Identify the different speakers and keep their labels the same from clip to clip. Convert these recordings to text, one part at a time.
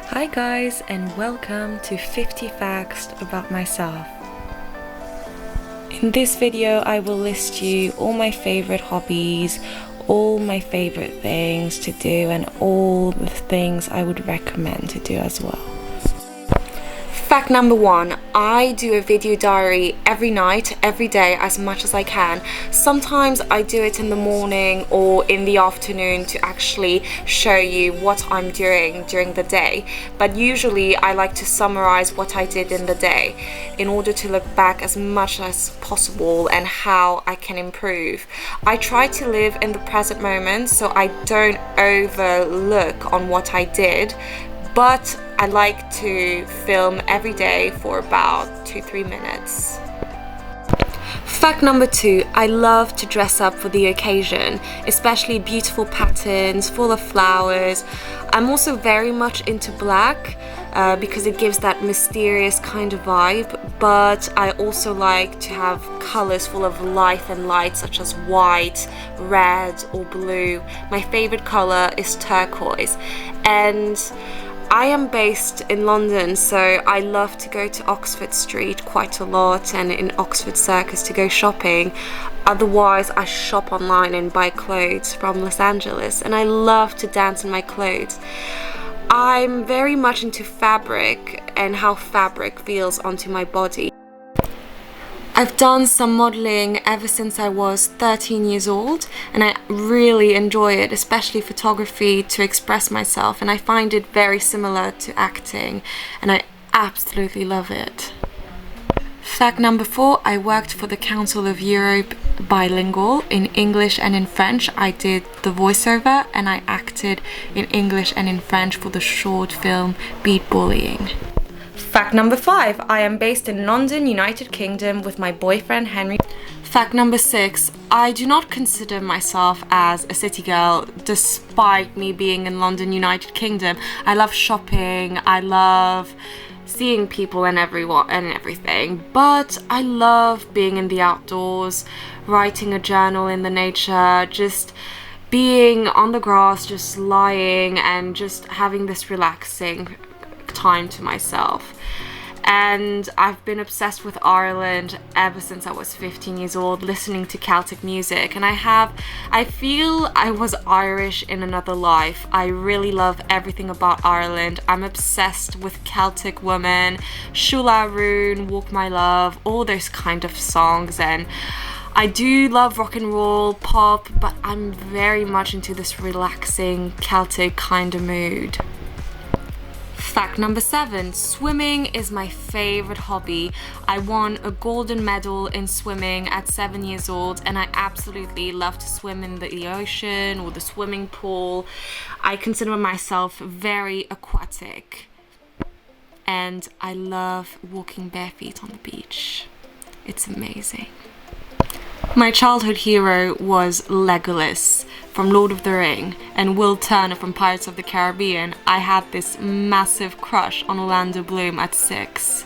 Speaker 1: Hi guys, and welcome to 50 Facts About Myself. In this video I will list you all my favorite hobbies, all my favorite things to do, and all the things I would recommend to do as well. Fact number 1, I do a video diary every night, every day, as much as I can. Sometimes I do it in the morning or in the afternoon to actually show you what I'm doing during the day. But usually I like to summarize what I did in the day in order to look back as much as possible and how I can improve. I try to live in the present moment so I don't overlook on what I did, but I like to film every day for about 2-3 minutes. Fact number 2, I love to dress up for the occasion, especially beautiful patterns full of flowers. I'm also very much into black because it gives that mysterious kind of vibe, but I also like to have colors full of life and light, such as white, red or blue. My favorite color is turquoise, and I am based in London, so I love to go to Oxford Street quite a lot and in Oxford Circus to go shopping. Otherwise, I shop online and buy clothes from Los Angeles, and I love to dance in my clothes. I'm very much into fabric and how fabric feels onto my body. I've done some modeling ever since I was 13 years old, and I really enjoy it, especially photography, to express myself, and I find it very similar to acting, and I absolutely love it. Fact number 4, I worked for the Council of Europe bilingual in English and in French. I did the voiceover and I acted in English and in French for the short film Beat Bullying. Fact number 5, I am based in London, United Kingdom with my boyfriend Henry. Fact number 6, I do not consider myself as a city girl despite me being in London, United Kingdom. I love shopping, I love seeing people and everyone and everything, but I love being in the outdoors, writing a journal in the nature, just being on the grass, just lying and just having this relaxing time to myself. And I've been obsessed with Ireland ever since I was 15 years old, listening to Celtic music, and I feel I was Irish in another life. I really love everything about Ireland. I'm obsessed with Celtic women, Shula Rune, Walk My Love, all those kind of songs, and I do love rock and roll, pop, but I'm very much into this relaxing Celtic kind of mood. Fact number 7, swimming is my favorite hobby. I won a golden medal in swimming at 7 years old, and I absolutely love to swim in the ocean or the swimming pool. I consider myself very aquatic, and I love walking barefoot on the beach. It's amazing. My childhood hero was Legolas from Lord of the Ring and Will Turner from Pirates of the Caribbean. I had this massive crush on Orlando Bloom at 6.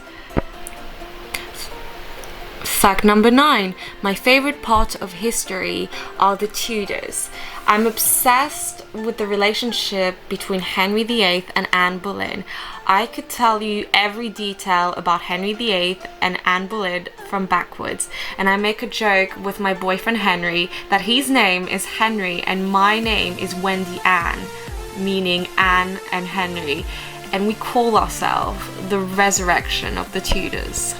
Speaker 1: Fact number 9, my favorite part of history are the Tudors. I'm obsessed with the relationship between Henry VIII and Anne Boleyn. I could tell you every detail about Henry VIII and Anne Boleyn from backwards, and I make a joke with my boyfriend Henry that his name is Henry and my name is Wendy-Anne, meaning Anne and Henry, and we call ourselves the resurrection of the Tudors.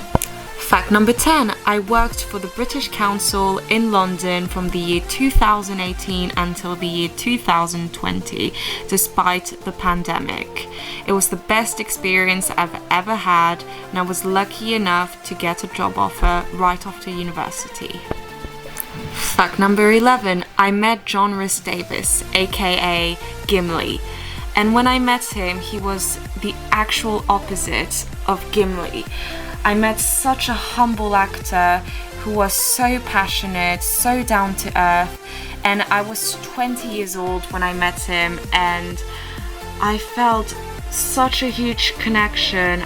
Speaker 1: Fact number 10, I worked for the British Council in London from the year 2018 until the year 2020, despite the pandemic. It was the best experience I've ever had, and I was lucky enough to get a job offer right after university. Fact number 11, I met John Rhys Davies, aka Gimli. And when I met him, he was the actual opposite of Gimli. I met such a humble actor who was so passionate, so down to earth, and I was 20 years old when I met him, and I felt such a huge connection.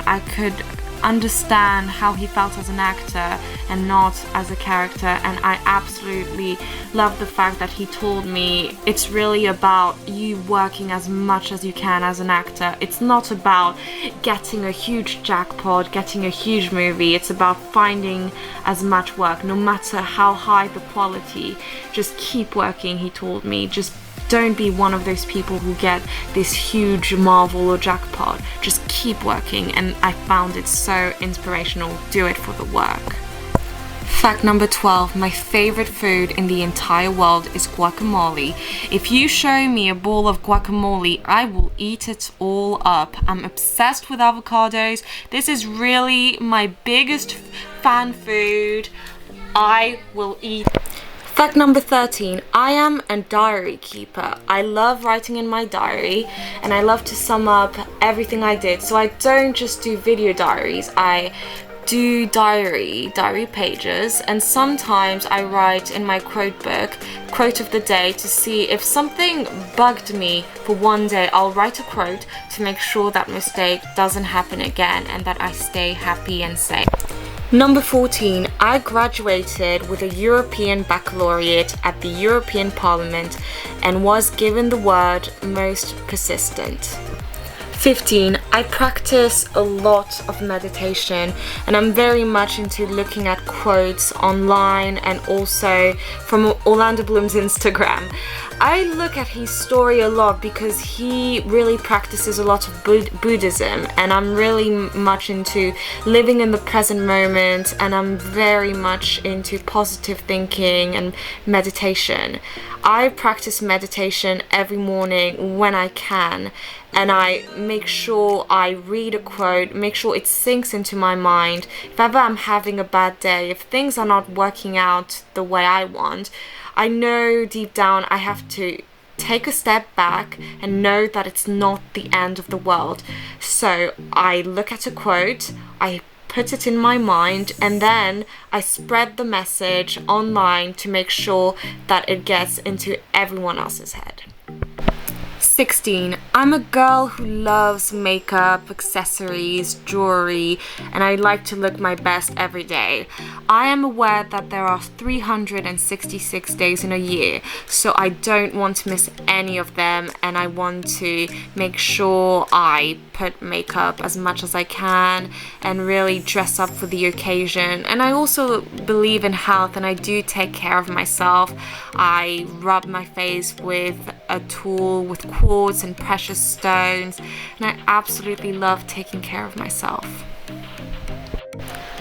Speaker 1: understand how he felt as an actor and not as a character. And I absolutely love the fact that he told me it's really about you working as much as you can as an actor. It's not about getting a huge jackpot, getting a huge movie. It's about finding as much work, no matter how high the quality. Just keep working, he told me. Just don't be one of those people who get this huge Marvel or jackpot. Just keep working, and I found it so inspirational. Do it for the work. Fact number 12, my favorite food in the entire world is guacamole. If you show me a bowl of guacamole, I will eat it all up. I'm obsessed with avocados. This is really my biggest fan food. I will eat. Fact number 13, I am a diary keeper. I love writing in my diary, and I love to sum up everything I did. So I don't just do video diaries, I do diary pages, and sometimes I write in my quote book, quote of the day, to see if something bugged me for one day. I'll write a quote to make sure that mistake doesn't happen again and that I stay happy and safe. Number 14, I graduated with a European baccalaureate at the European Parliament and was given the word most persistent. 15, I practice a lot of meditation, and I'm very much into looking at quotes online and also from Orlando Bloom's Instagram. I look at his story a lot because he really practices a lot of Buddhism, and I'm really much into living in the present moment, and I'm very much into positive thinking and meditation. I practice meditation every morning when I can, and I make sure I read a quote, make sure it sinks into my mind. If ever I'm having a bad day, if things are not working out the way I want, I know deep down I have to take a step back and know that it's not the end of the world. So I look at a quote, I put it in my mind, and then I spread the message online to make sure that it gets into everyone else's head. 16. I'm a girl who loves makeup, accessories, jewelry, and I like to look my best every day. I am aware that there are 366 days in a year, so I don't want to miss any of them, and I want to make sure I put makeup as much as I can and really dress up for the occasion. And I also believe in health, and I do take care of myself. I rub my face with a tool with quartz and precious stones, and I absolutely love taking care of myself.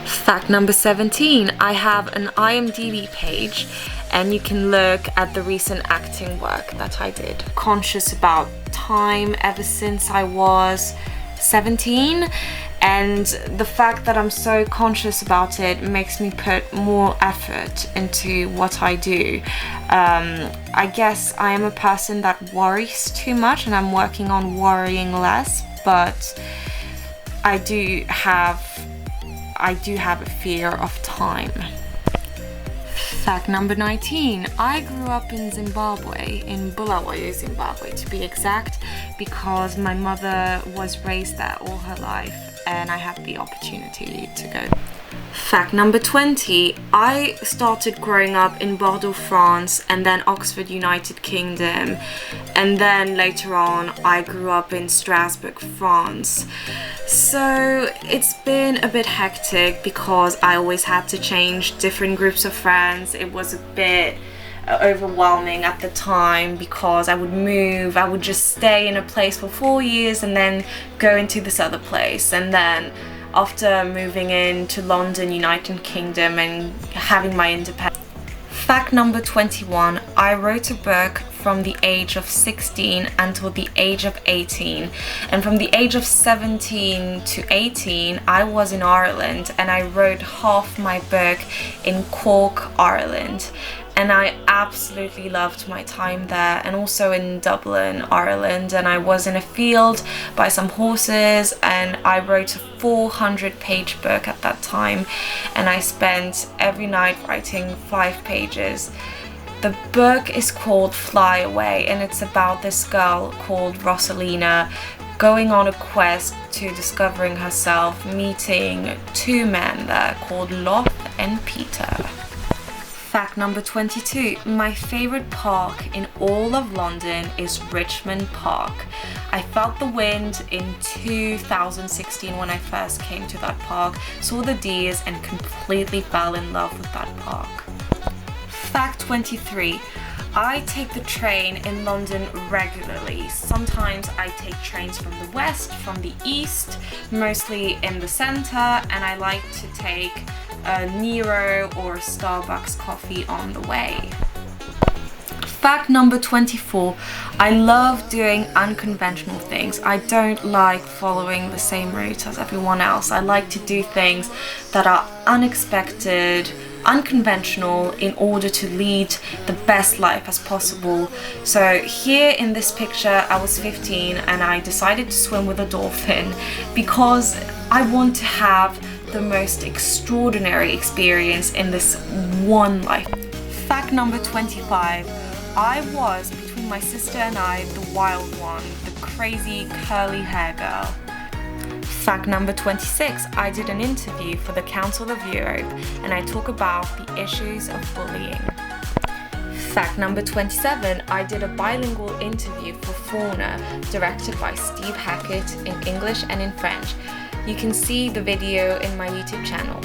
Speaker 1: Fact number 17, I have an IMDb page, and you can look at the recent acting work that I did. Conscious about time ever since I was 17, and the fact that I'm so conscious about it makes me put more effort into what I do. I guess I am a person that worries too much, and I'm working on worrying less, but I do have a fear of time. Fact number 19, I grew up in Zimbabwe, in Bulawayo, Zimbabwe to be exact, because my mother was raised there all her life and I had the opportunity to go. Fact number 20, I started growing up in Bordeaux, France, and then Oxford, United Kingdom, and then later on I grew up in Strasbourg, France. So it's been a bit hectic because I always had to change different groups of friends. It was a bit overwhelming at the time because I would just stay in a place for 4 years and then go into this other place, and then after moving into London, United Kingdom, and having my independence. Fact number 21, I wrote a book from the age of 16 until the age of 18, and from the age of 17 to 18 I was in Ireland, and I wrote half my book in Cork, Ireland. And I absolutely loved my time there, and also in Dublin, Ireland, and I was in a field by some horses, and I wrote a 400-page book at that time, and I spent every night writing 5 pages. The book is called Fly Away, and it's about this girl called Rosalina going on a quest to discovering herself, meeting two men there called Lot and Peter. Fact number 22. My favorite park in all of London is Richmond Park. I felt the wind in 2016 when I first came to that park, saw the deers and completely fell in love with that park. Fact 23. I take the train in London regularly. Sometimes I take trains from the west, from the east, mostly in the centre, and I like to take a Nero or a Starbucks coffee on the way. Fact number 24. I love doing unconventional things. I don't like following the same route as everyone else. I like to do things that are unexpected, unconventional, in order to lead the best life as possible. So here in this picture, I was 15 and I decided to swim with a dolphin because I want to have the most extraordinary experience in this one life. Fact number 25. I was, between my sister and I, the wild one, the crazy curly hair girl. Fact number 26. I did an interview for the Council of Europe and I talk about the issues of bullying. Fact number 27. I did a bilingual interview for Fauna, directed by Steve Hackett in English and in French. You can see the video in my YouTube channel.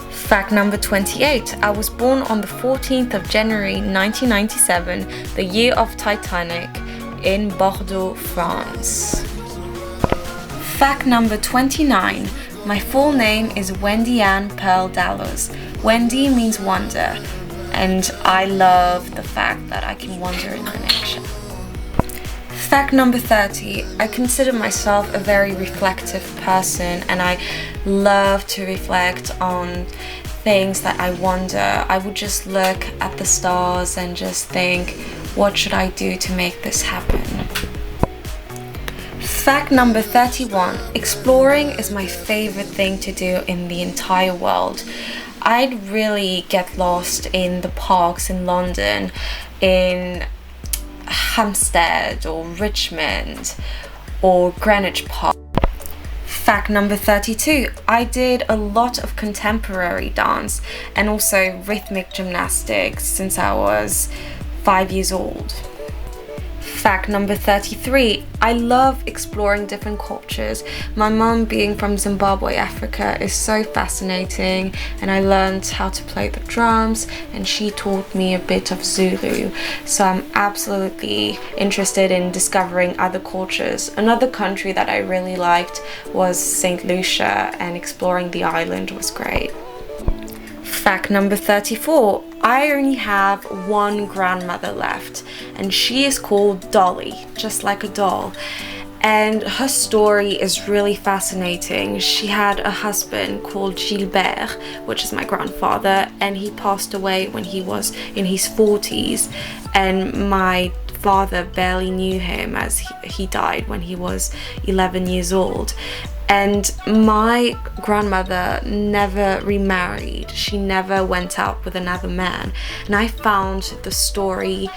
Speaker 1: Fact number 28. I was born on the 14th of January 1997, the year of Titanic, in Bordeaux, France. Fact number 29. My full name is Wendy-Anne Pearl Dallows. Wendy means wonder, and I love the fact that I can wander in the nature. Fact number 30. I consider myself a very reflective person and I love to reflect on things that I wonder. I would just look at the stars and just think, what should I do to make this happen? Fact number 31. Exploring is my favorite thing to do in the entire world. I'd really get lost in the parks in London, in Hampstead or Richmond or Greenwich Park. Fact number 32. I did a lot of contemporary dance and also rhythmic gymnastics since I was 5 years old. Fact number 33. I love exploring different cultures. My mum, being from Zimbabwe, Africa, is so fascinating, and I learned how to play the drums and she taught me a bit of Zulu. So I'm absolutely interested in discovering other cultures. Another country that I really liked was St. Lucia, and exploring the island was great. Fact number 34. I only have one grandmother left, and she is called Dolly, just like a doll. And her story is really fascinating. She had a husband called Gilbert, which is my grandfather, and he passed away when he was in his 40s. And my father barely knew him, as he died when he was 11 years old. And my grandmother never remarried. She never went out with another man. And I found the story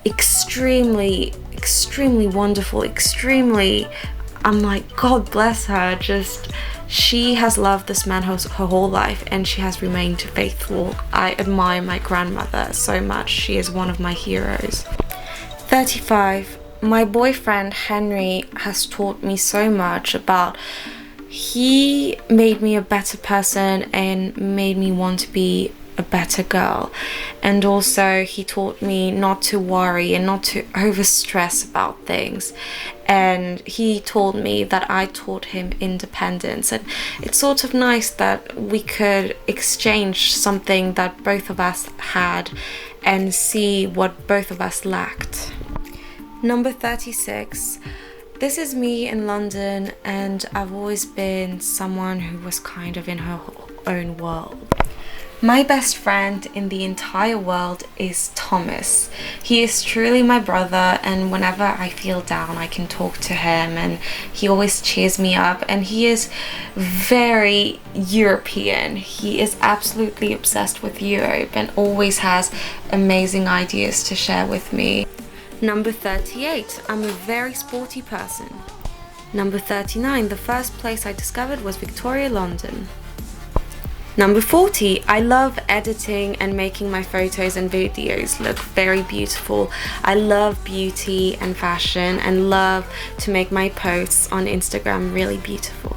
Speaker 1: extremely wonderful, I'm like, God bless her. Just, she has loved this man her whole life and she has remained faithful. I admire my grandmother so much. She is one of my heroes. 35. My boyfriend Henry has taught me so much about, he made me a better person and made me want to be a better girl. And also he taught me not to worry and not to overstress about things. And he told me that I taught him independence. And it's sort of nice that we could exchange something that both of us had and see what both of us lacked. Number 36. This is me in London, and I've always been someone who was kind of in her own world. My best friend in the entire world is Thomas. He is truly my brother, and whenever I feel down I can talk to him and he always cheers me up, and he is very European. He is absolutely obsessed with Europe and always has amazing ideas to share with me. Number 38. I'm a very sporty person. Number 39, the first place I discovered was Victoria, London. Number 40, I love editing and making my photos and videos look very beautiful. I love beauty and fashion and love to make my posts on Instagram really beautiful.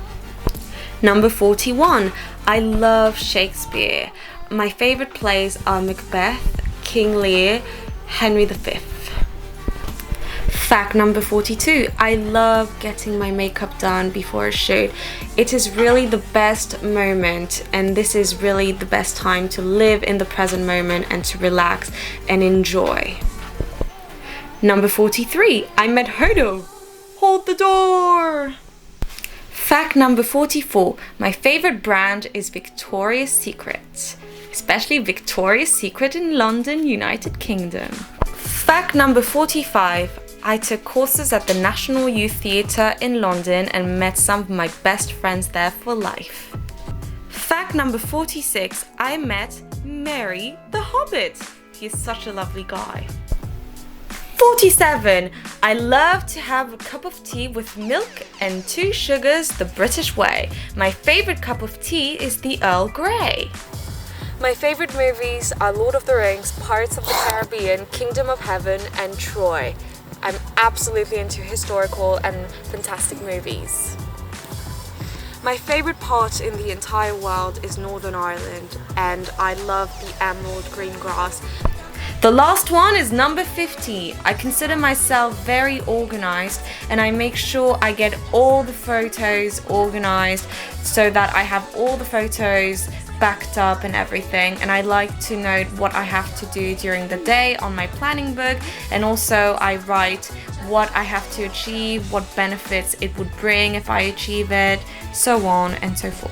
Speaker 1: Number 41, I love Shakespeare. My favorite plays are Macbeth, King Lear, Henry V. Fact number 42, I love getting my makeup done before a shoot. It is really the best moment, and this is really the best time to live in the present moment and to relax and enjoy. Number 43, I met Hodo. Hold the door. Fact number 44, my favorite brand is Victoria's Secret, especially Victoria's Secret in London, United Kingdom. Fact number 45, I took courses at the National Youth Theatre in London and met some of my best friends there for life. Fact number 46, I met Merry the Hobbit. He's such a lovely guy. 47, I love to have a cup of tea with milk and 2 sugars the British way. My favorite cup of tea is the Earl Grey. My favorite movies are Lord of the Rings, Pirates of the Caribbean, Kingdom of Heaven, and Troy. I'm absolutely into historical and fantastic movies. My favorite part in the entire world is Northern Ireland, and I love the emerald green grass. The last one is number 50. I consider myself very organized, and I make sure I get all the photos organized so that I have all the photos backed up and everything, and I like to note what I have to do during the day on my planning book, and also I write what I have to achieve, what benefits it would bring if I achieve it, so on and so forth.